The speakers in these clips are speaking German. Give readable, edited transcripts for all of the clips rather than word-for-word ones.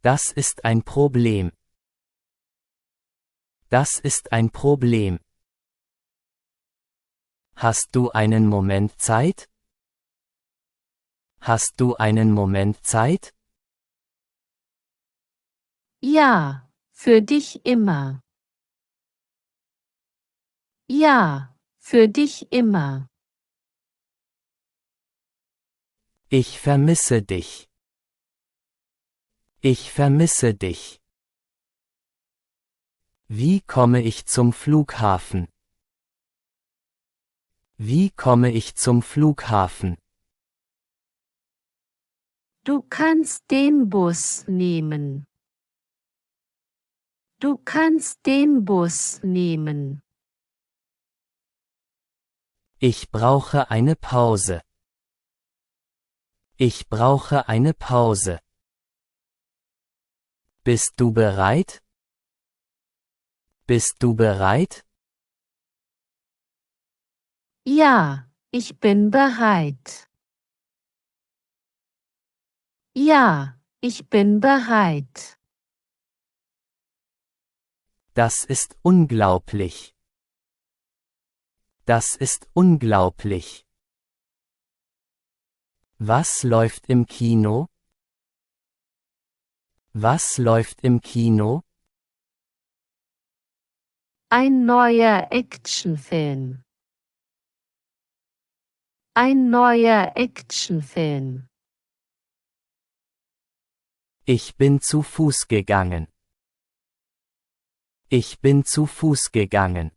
Das ist ein Problem. Das ist ein Problem. Hast du einen Moment Zeit? Hast du einen Moment Zeit? Ja, für dich immer. Ja, für dich immer. Ich vermisse dich. Ich vermisse dich. Wie komme ich zum Flughafen? Wie komme ich zum Flughafen? Du kannst den Bus nehmen. Du kannst den Bus nehmen. Ich brauche eine Pause. Ich brauche eine Pause. Bist du bereit? Bist du bereit? Ja, ich bin bereit. Ja, ich bin bereit. Das ist unglaublich. Das ist unglaublich. Was läuft im Kino? Was läuft im Kino? Ein neuer Actionfilm. Ein neuer Actionfilm. Ich bin zu Fuß gegangen. Ich bin zu Fuß gegangen.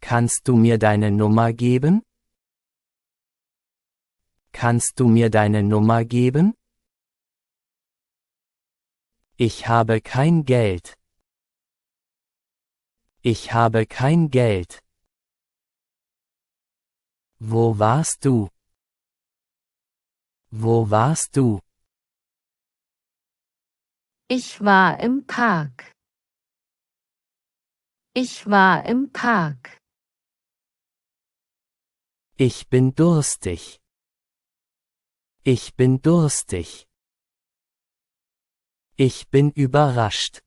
Kannst du mir deine Nummer geben? Kannst du mir deine Nummer geben? Ich habe kein Geld. Ich habe kein Geld. Wo warst du? Wo warst du? Ich war im Park. Ich war im Park. Ich bin durstig. Ich bin durstig. Ich bin überrascht.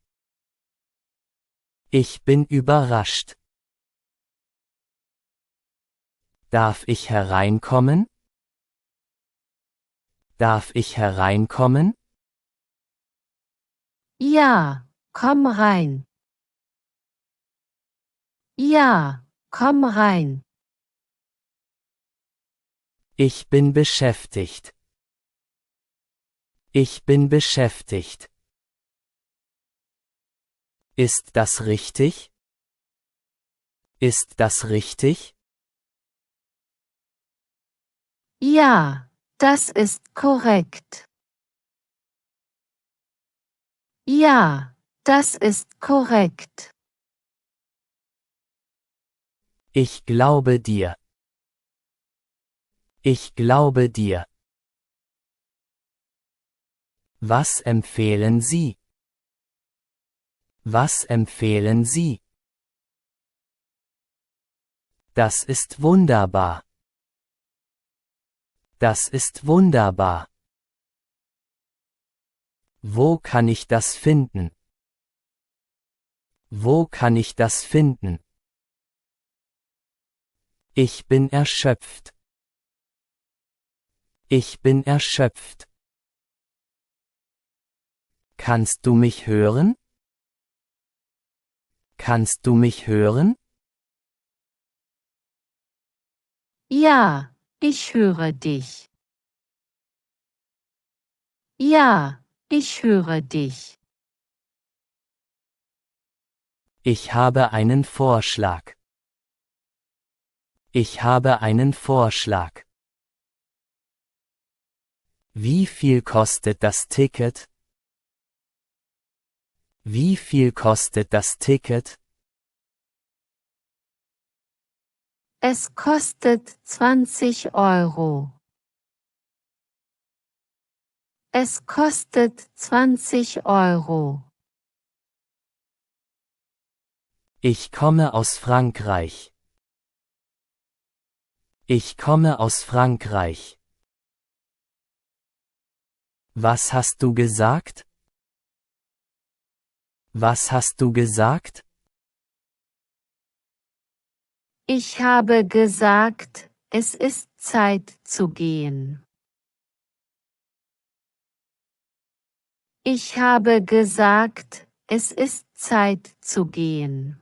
Ich bin überrascht. Darf ich hereinkommen? Darf ich hereinkommen? Ja, komm rein. Ja, komm rein. Ich bin beschäftigt. Ich bin beschäftigt. Ist das richtig? Ist das richtig? Ja, das ist korrekt. Ja, das ist korrekt. Ich glaube dir. Ich glaube dir. Was empfehlen Sie? Was empfehlen Sie? Das ist wunderbar. Das ist wunderbar. Wo kann ich das finden? Wo kann ich das finden? Ich bin erschöpft. Ich bin erschöpft. Kannst du mich hören? Kannst du mich hören? Ja, ich höre dich. Ja, ich höre dich. Ich habe einen Vorschlag. Ich habe einen Vorschlag. Wie viel kostet das Ticket? Wie viel kostet das Ticket? Es kostet 20 Euro. Es kostet 20 Euro. Ich komme aus Frankreich. Ich komme aus Frankreich. Was hast du gesagt? Was hast du gesagt? Ich habe gesagt, es ist Zeit zu gehen. Ich habe gesagt, es ist Zeit zu gehen.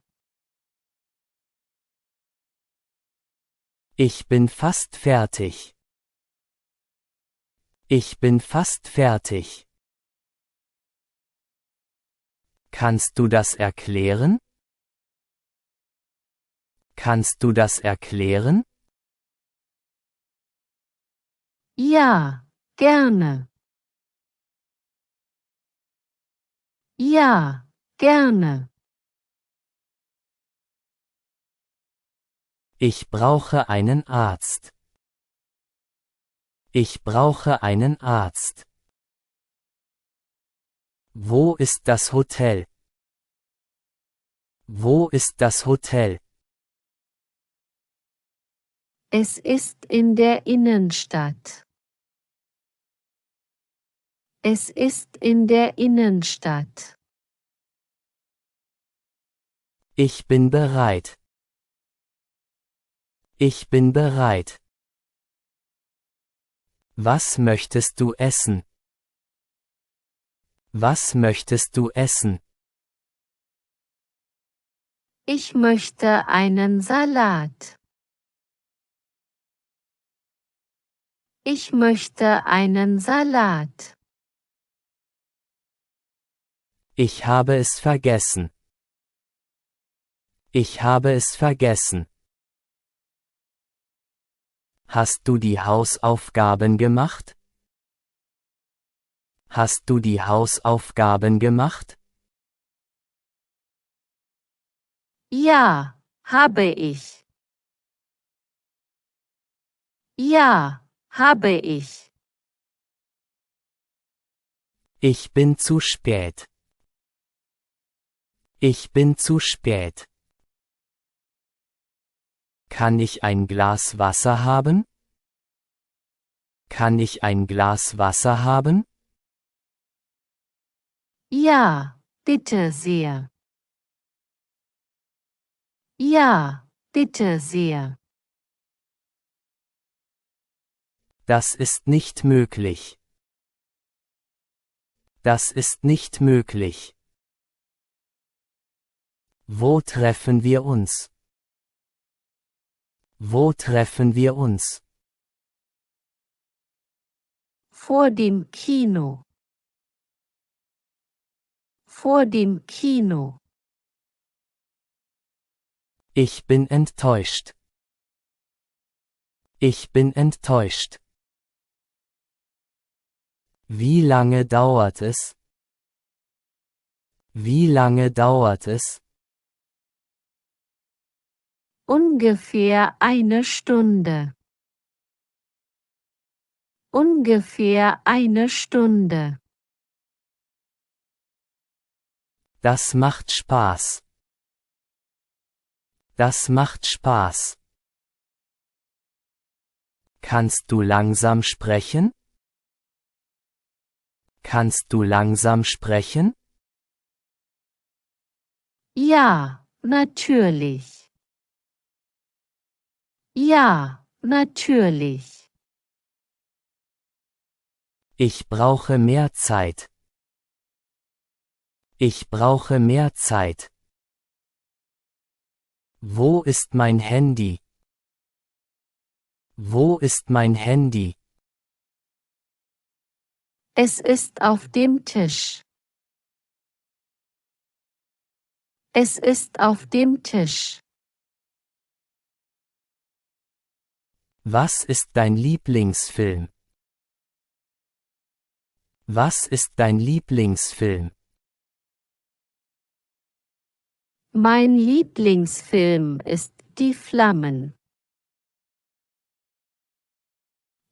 Ich bin fast fertig. Ich bin fast fertig. Kannst du das erklären? Kannst du das erklären? Ja, gerne. Ja, gerne. Ich brauche einen Arzt. Ich brauche einen Arzt. Wo ist das Hotel? Wo ist das Hotel? Es ist in der Innenstadt. Es ist in der Innenstadt. Ich bin bereit. Ich bin bereit. Was möchtest du essen? Was möchtest du essen? Ich möchte einen Salat. Ich möchte einen Salat. Ich habe es vergessen. Ich habe es vergessen. Hast du die Hausaufgaben gemacht? Hast du die Hausaufgaben gemacht? Ja, habe ich. Ja, habe ich. Ich bin zu spät. Ich bin zu spät. Kann ich ein Glas Wasser haben? Kann ich ein Glas Wasser haben? Ja, bitte sehr. Ja, bitte sehr. Das ist nicht möglich. Das ist nicht möglich. Wo treffen wir uns? Wo treffen wir uns? Vor dem Kino. Vor dem Kino. Ich bin enttäuscht. Ich bin enttäuscht. Wie lange dauert es? Wie lange dauert es? Ungefähr eine Stunde. Ungefähr eine Stunde. Das macht Spaß. Das macht Spaß. Kannst du langsam sprechen? Kannst du langsam sprechen? Ja, natürlich. Ja, natürlich. Ich brauche mehr Zeit. Ich brauche mehr Zeit. Wo ist mein Handy? Wo ist mein Handy? Es ist auf dem Tisch. Es ist auf dem Tisch. Was ist dein Lieblingsfilm? Was ist dein Lieblingsfilm? Mein Lieblingsfilm ist Die Flammen.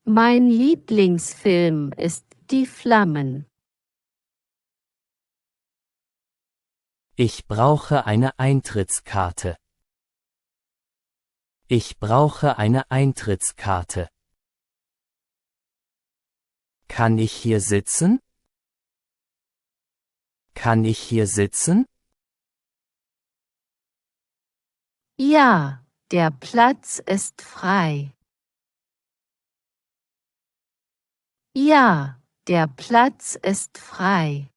Mein Lieblingsfilm ist Die Flammen. Ich brauche eine Eintrittskarte. Ich brauche eine Eintrittskarte. Kann ich hier sitzen? Kann ich hier sitzen? Ja, der Platz ist frei. Ja, der Platz ist frei.